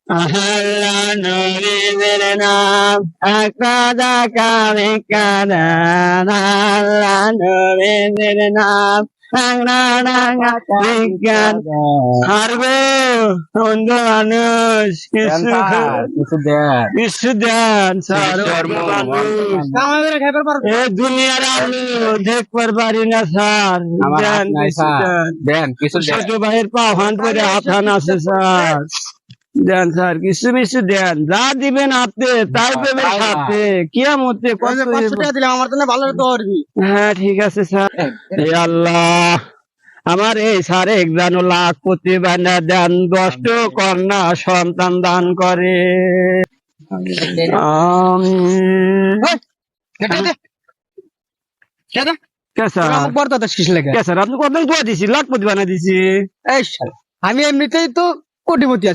আল্লাহ নবীদের নাম একটা কামে কারান আল্লাহ নবীদের নাম হারবে অন্ধ মানুষ কিছু দেন এ দুনিয়ার আলো দেখবার পারি না স্যার দেন ছোট ভাইয়ের পা হান করে হাতান আছে স্যার দেন স্যার কিছু মিছু দেন যা দিবেন আপনি তাই দেবেন সাথে কিয়ামতে আমার জন্য ভালো হতো হ্যাঁ ঠিক আছে স্যার হে আল্লাহ আমার এই স্যার একজন লাখ প্রতিবানা দেন 10 কন্যা সন্তান দান করে আপনি কত দোয়া দিছি লাখ প্রতিবানা দিছি আমি এমনিতেই তো কোটিপতি আছি